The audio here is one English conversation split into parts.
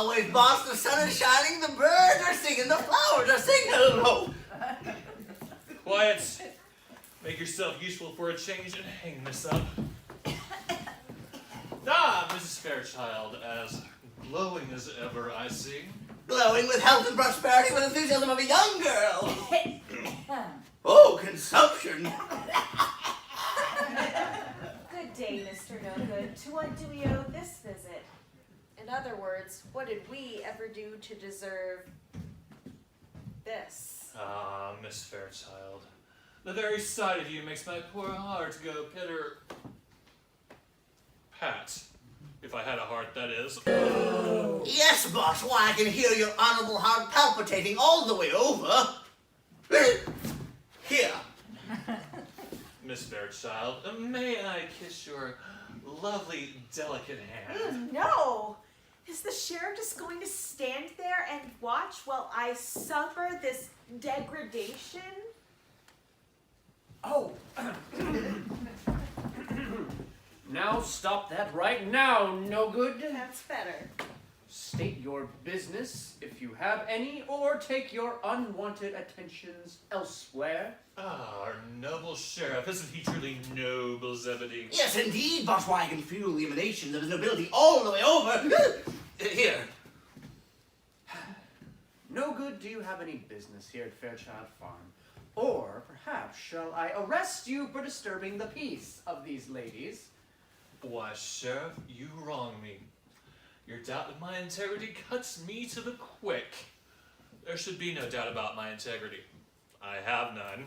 always, boss. The sun is shining, the birds are singing, the flowers are singing. Hello. Quiet. Make yourself useful for a change and hang this up. Ah, Mrs. Fairchild, as glowing as ever, I see. Glowing with health and prosperity, with enthusiasm of a young girl. Oh, consumption. Good day, Mr. No Good. To what do we owe this visit? In other words, what did we ever do to deserve this? Ah, Miss Fairchild. The very sight of you makes my poor heart go pitter pat. If I had a heart, that is. Yes, boss. Why, I can hear your honorable heart palpitating all the way over. Here. Miss Fairchild, may I kiss your lovely, delicate hand? No! Is the sheriff just going to stand there and watch while I suffer this degradation? Oh. Now stop that right now, No Good. That's better. State your business, if you have any, or take your unwanted attentions elsewhere. Ah, our noble sheriff. Isn't he truly noble, Zebede? Yes, indeed, boss. Why, I can feel the emanations of his nobility all the way over. Here. No Good, do you have any business here at Fairchild Farm? Or perhaps shall I arrest you for disturbing the peace of these ladies? Why, Sheriff, you wrong me. Your doubt of my integrity cuts me to the quick. There should be no doubt about my integrity. I have none.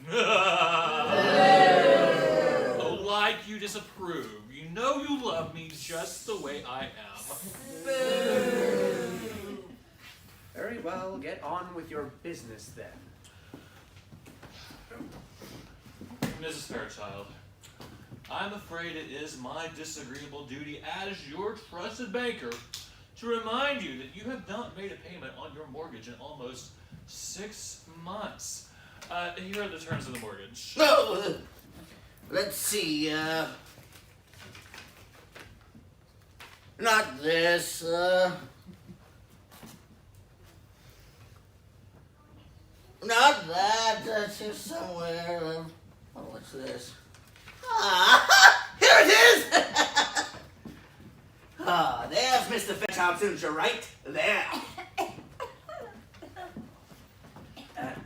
Oh, like you disapprove. You know you love me just the way I am. Very well, get on with your business then. Mrs. Fairchild, I'm afraid it is my disagreeable duty as your trusted banker to remind you that you have not made a payment on your mortgage in almost 6 months. Here are the terms of the mortgage. Oh, let's see. Not this. Not that. That's just somewhere. Oh, what's this? Ah, here it is! Ah, there's Mr. Fairchild signature right there.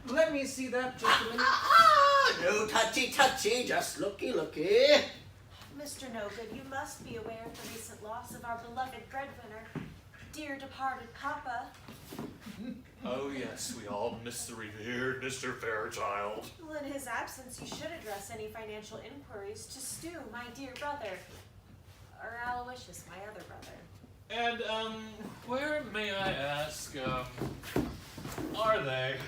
Let me see that just a minute. No touchy-touchy, just looky-looky. Mr. No Good, you must be aware of the recent loss of our beloved breadwinner, dear departed Papa. Oh yes, we all miss the revered Mr. Fairchild. Well, in his absence, you should address any financial inquiries to Stu, my dear brother. Or Aloysius, my other brother. And, where, may I ask, are they?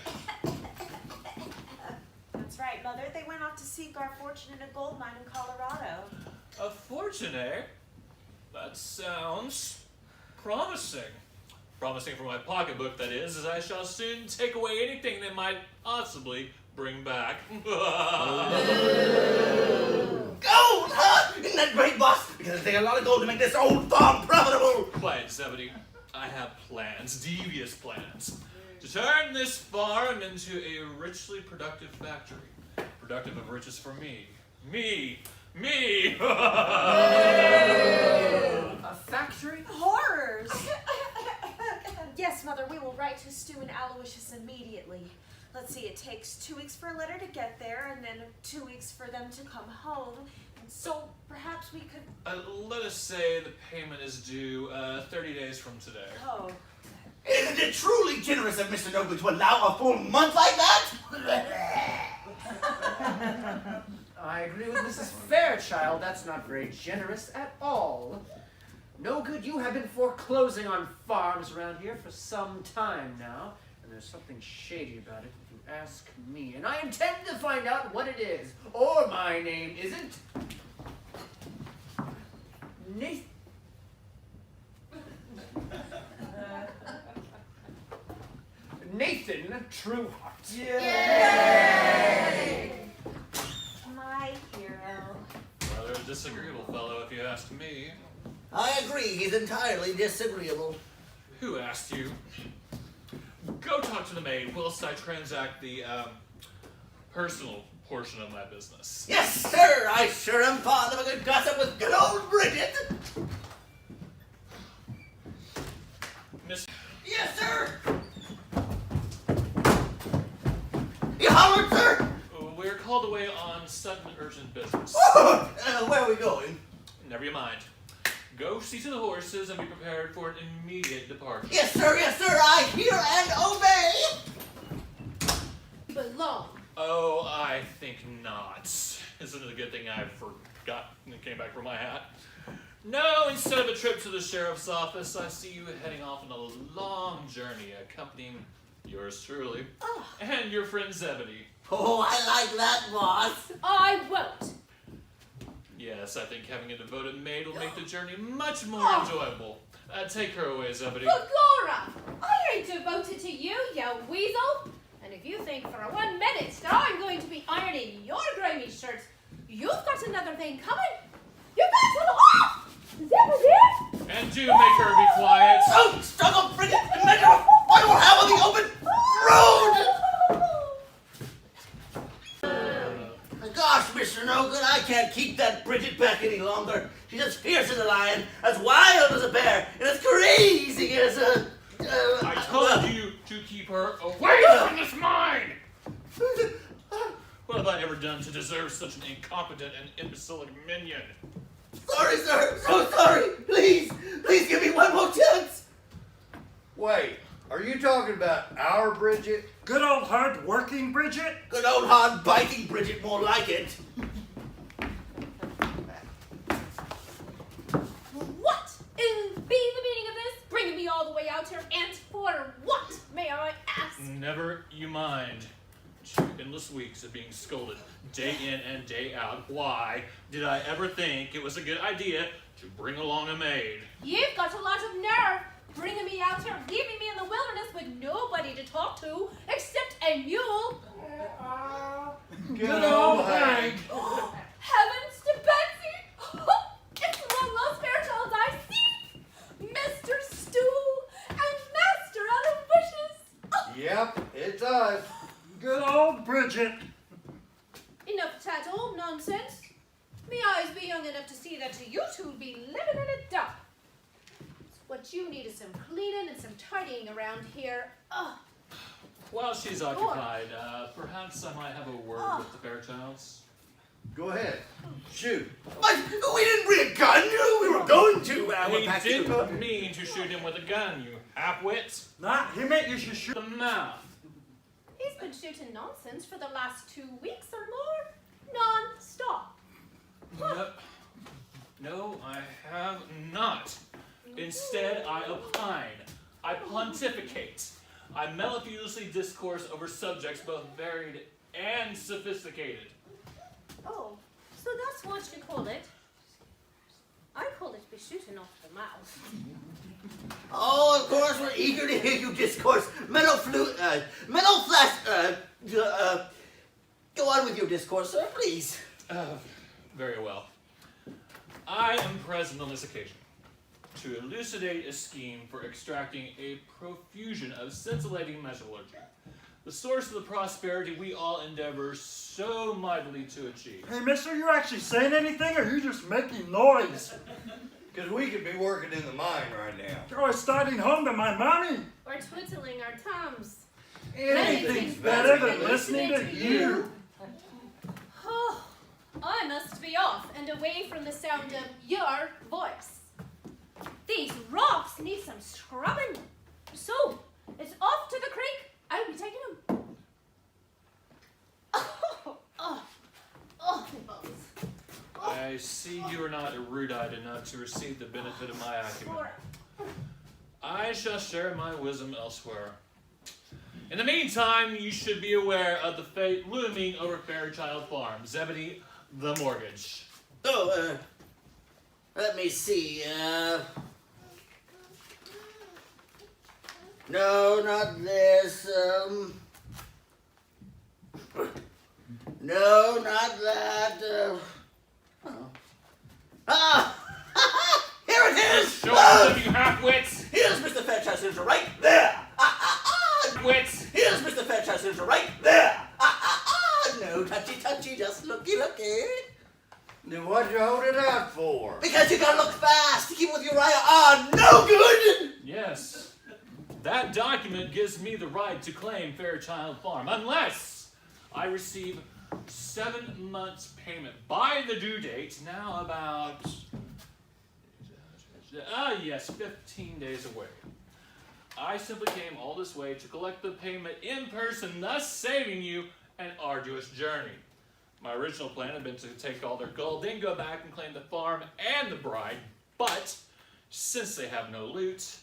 That's right, Mother. They went off to seek our fortune in a gold mine in Colorado. A fortune, eh? That sounds promising. Promising for my pocketbook, that is, as I shall soon take away anything they might possibly bring back. Gold, huh? Isn't that great, boss? Because it takes a lot of gold to make this old farm profitable. Quiet, Zebede. I have plans, devious plans, to turn this farm into a richly productive factory. Productive of riches for me. Me! A factory? Horrors! Yes, Mother, we will write to Stu and Aloysius immediately. Let's see, it takes 2 weeks for a letter to get there, and then 2 weeks for them to come home. And so perhaps we could... Let us say the payment is due 30 days from today. Oh. Isn't it truly generous of Mr. Noble to allow a full month like that? I agree with Mrs. Fairchild. That's not very generous at all. No Good, you have been foreclosing on farms around here for some time now, and there's something shady about it if you ask me, and I intend to find out what it is, or my name isn't Nathan. Nathan Trueheart. Yay! My hero. Rather a disagreeable fellow, if you ask me. I agree, he's entirely disagreeable. Who asked you? Go talk to the maid whilst I transact the personal portion of my business. Yes, sir. I sure am fond of a good gossip with good old Bridget. Miss. Yes, sir. You hollered, sir? We're called away on sudden urgent business. Where are we going? Never you mind. Go see to the horses and be prepared for an immediate departure. Yes, sir. Yes, sir. I hear and obey. Belong. Oh, I think not. Isn't it a good thing I forgot and came back for my hat? No, instead of a trip to the sheriff's office, I see you heading off on a long journey accompanying yours truly and your friend Zebede. Oh, I like that, boss. I won't. Yes, I think having a devoted maid will make the journey much more enjoyable. Take her away, Zebede. Begorra! I ain't devoted to you, you weasel! And if you think for 1 minute that I'm going to be ironing your grimy shirts, you've got another thing coming! You got to off! Zebede! And do make her be quiet. Oh, struggle, Bridget, and measure what we'll have on the open road. Gosh, Mr. No Good, I can't keep that Bridget back any longer. She's as fierce as a lion, as wild as a bear, and as crazy as a... I told you to keep her away from this mine! What have I ever done to deserve such an incompetent and imbecilic minion? Sorry, sir. So sorry. Please give me one more chance. Wait, are you talking about our Bridget? Good old hard-working Bridget? Good old hard biting Bridget, more like it. What is be the meaning of this? Bringing me all the way out here, and for what, may I ask? Never you mind. 2 endless weeks of being scolded day in and day out. Why did I ever think it was a good idea to bring along a maid? You've got a lot of nerve bringing me out here, leaving me in the wilderness with nobody to talk to except a mule. Good old Hank. Heavens to Betsy! It's one lost Fairchild I see! Mr. Stew and Master out of wishes! Yep, it's us. Good old Bridget. Enough tattle, nonsense. Me eyes be young enough to see that you two be living in a dump. What you need is some cleaning and some tidying around here. Ugh. While she's occupied, perhaps I might have a word with the Fairchilds. Go ahead. Shoot. But we didn't bring a gun. We were going to. He didn't mean to shoot him with a gun, you half-wits. Nah, he meant you should shoot. The mouth. He's been shooting nonsense for the last 2 weeks or more. Non-stop. No, I have not. Instead, I opine. I pontificate. I mellifluously discourse over subjects both varied and sophisticated. Oh, so that's what you call it. I call it be shooting off the mouth. Oh, of course, we're eager to hear you discourse. Mental flash. Go on with your discourse, sir, please. Very well. I am present on this occasion to elucidate a scheme for extracting a profusion of scintillating metallurgy, the source of the prosperity we all endeavor so mightily to achieve. Hey, mister, you actually saying anything, or you just making noise? Because we could be working in the mine right now. Or starting home to my mommy. Or twiddling our thumbs. Anything's better than listening to you. Oh, I must be off and away from the sound of your voice. These rocks need some scrubbing. So, it's off to the creek. I'll be taking them. I see you are not erudite enough to receive the benefit of my acumen. I shall share my wisdom elsewhere. In the meantime, you should be aware of the fate looming over Fairchild Farm. Zebede, the mortgage. Oh, let me see. No, not this. No, not that. Here it is! Show them, you half-wits! Here's Mr. Fairchild's right there. No touchy, just looky. Then what'd you hold it out for? Because you gotta look fast to keep with Uriah. No good. Yes, that document gives me the right to claim Fairchild Farm unless I receive 7 months payment by the due date, now about, 15 days away. I simply came all this way to collect the payment in person, thus saving you an arduous journey. My original plan had been to take all their gold, then go back and claim the farm and the bride, but since they have no loot,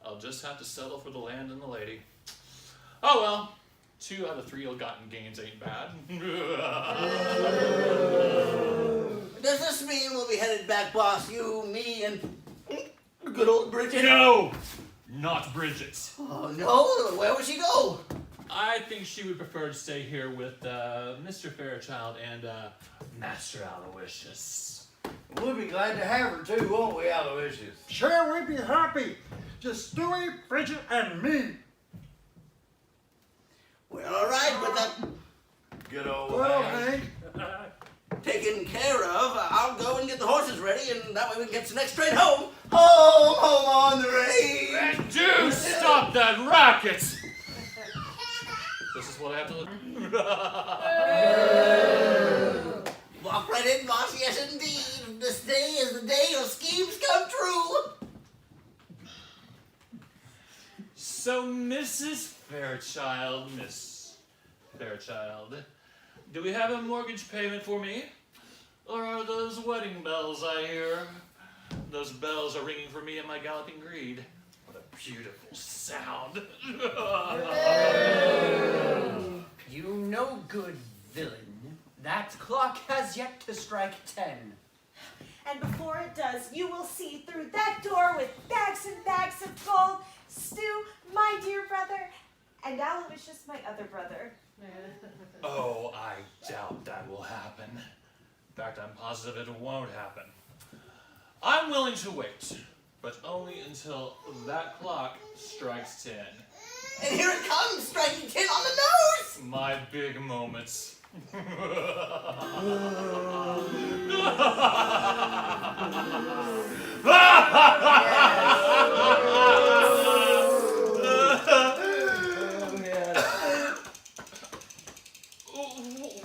I'll just have to settle for the land and the lady. Oh well, 2 out of 3 ill-gotten gains ain't bad. Does this mean we'll be headed back, boss? You, me, and good old Bridget? No, not Bridget. Oh no, where would she go? I think she would prefer to stay here with Mr. Fairchild and Master Aloysius. We'll be glad to have her too, won't we, Aloysius? Sure, we'd be happy. Just Stewie, Bridget, and me. We're all right with that Good old Well, Hank. Hank. taken care of. I'll go and get the horses ready, and that way we can get next train home. Home on the range. And do stop that racket! This is what I have to look. Walk right in, boss. Yes, indeed. This day is the day your schemes come true. So, Mrs. Fairchild, Miss Fairchild, do we have a mortgage payment for me? Or are those wedding bells I hear? Those bells are ringing for me in my galloping greed. What a beautiful sound. You no good villain. That clock has yet to strike 10. And before it does, you will see through that door with bags and bags of gold, Stu, my dear brother, and Aloysius, my other brother. Oh, I doubt that will happen. In fact, I'm positive it won't happen. I'm willing to wait, but only until that clock strikes 10. And here it comes, striking 10 on the nose. My big moments.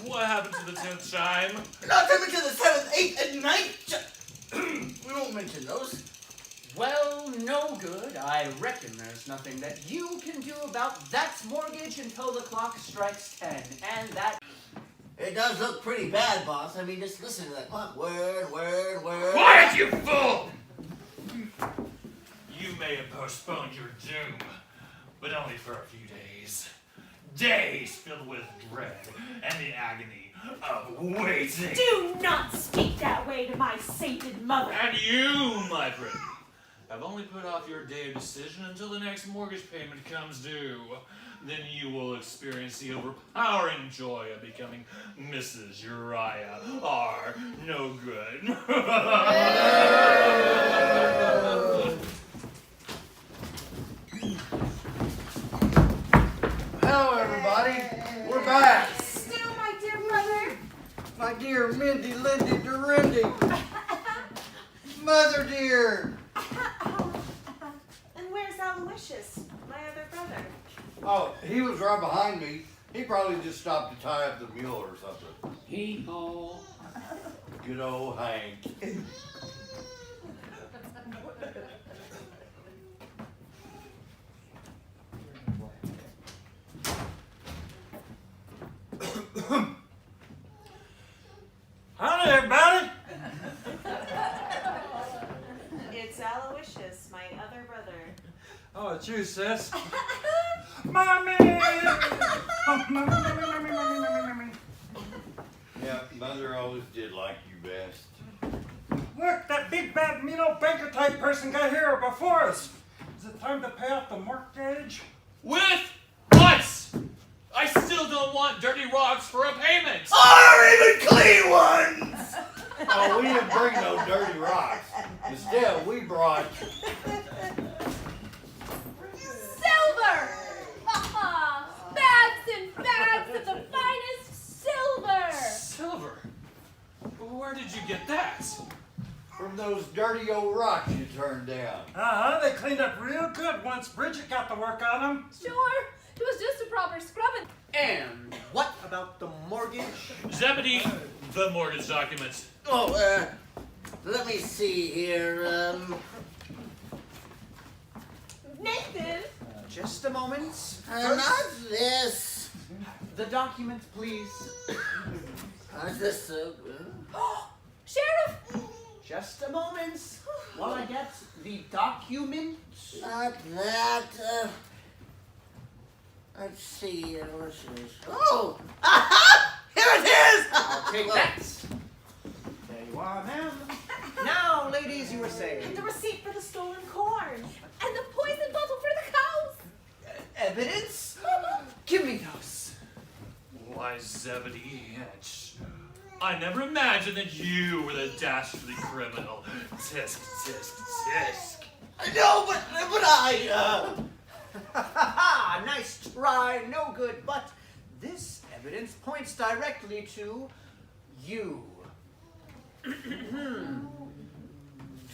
What happened to the 10th chime? Not to mention the 7th, 8th, and 9th. We won't mention those. Well, no good. I reckon there's nothing that you can do about that mortgage until the clock strikes 10. And that... It does look pretty bad, boss. I mean, just listen to that clock. Word. Quiet, you fool! You may have postponed your doom, but only for a few days. Days filled with dread and the agony of waiting. Do not speak that way to my sainted mother. And you, my friend, have only put off your day of decision until the next mortgage payment comes due. Then you will experience the overpowering joy of becoming Mrs. Uriah R. No Good. Hello, everybody. We're back. Stu, my dear brother. My dear Mindy, Lindy, Dorindy. Mother dear. And where's Aloysius, my other brother? Oh, he was right behind me. He probably just stopped to tie up the mule or something. Hee-haw. Good old Hank. Howdy, everybody. It's Aloysius, my other brother. Oh, it's you, sis. Mommy! Oh, mommy. Yeah, Mother always did like you best. Look, that big bad mean old banker type person got here before us. Is it time to pay off the mortgage? With what? I still don't want dirty rocks for a payment. Or even clean ones. Oh, we didn't bring no dirty rocks. Instead, we brought... Silver! turned down. They cleaned up real good once Bridget got to work on them. Sure, it was just a proper scrubbing. And what about the mortgage? Zebede, the mortgage documents. Oh, let me see here. Nathan! Just a moment. Not this. The document, please. Not this. Sheriff! Just a moment. While I get the document. Not that. Let's see. What's this? Oh! Aha! Here it is! I'll take that. There you are, ma'am. Now, ladies, you were saying. The receipt for the stolen corn. And the poison bottle for the cows! Evidence? Give me those. Why, Zebede Hench, I never imagined that you were the dastardly criminal. Tisk, tisk, tisk. No, but I. Nice try, no good, but this evidence points directly to you.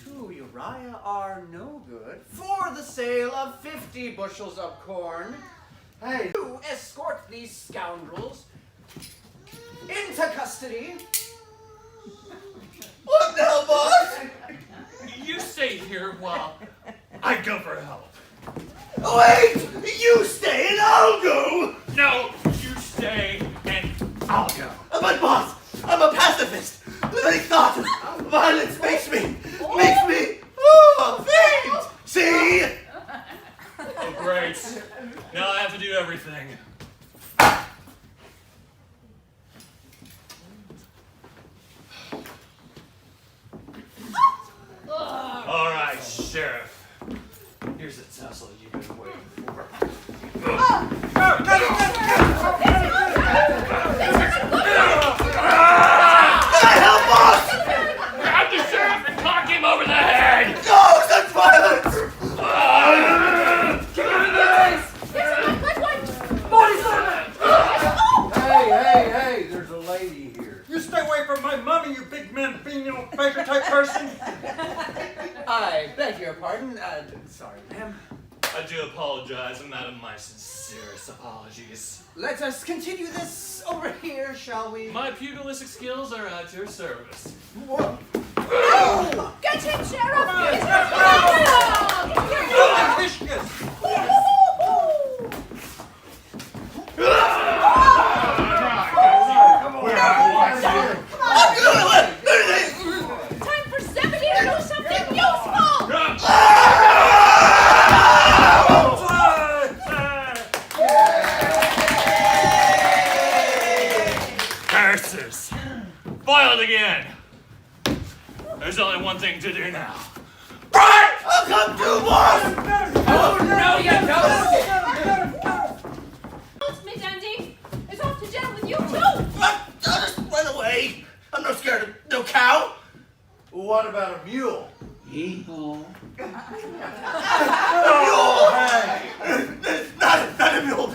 To Uriah are no good for the sale of 50 bushels of corn. Hey, You escort these scoundrels into custody. What now, boss? You stay here while I go for help. Wait! You stay and I'll go! No, you stay and I'll go. But boss, I'm a pacifist. The very thought of violence makes me faint. See? Oh, great. Now I have to do everything. All right, Sheriff. Here's the tussle you've been waiting for. Can I help, boss? Grab the sheriff and cock him over the head! No, such violence! hey, there's a lady here. You stay away from my mommy, you big man, baker type person. I beg your pardon. Sorry, ma'am. I do apologize, and that of my sincerest apologies. Let us continue this over here, shall we? My pugilistic skills are at your service. Whoa. Get him, Sheriff! Time for Zebede to do something useful! Curses! Foiled again! There's only one thing to do now. Right! I'll come too, boss! Oh, no, you don't! Don't, Miss Andy. It's off to jail with you, too! I'll just run away. I'm not scared of no cow. What about a mule? Hee-haw. Oh, hey! Not a mule.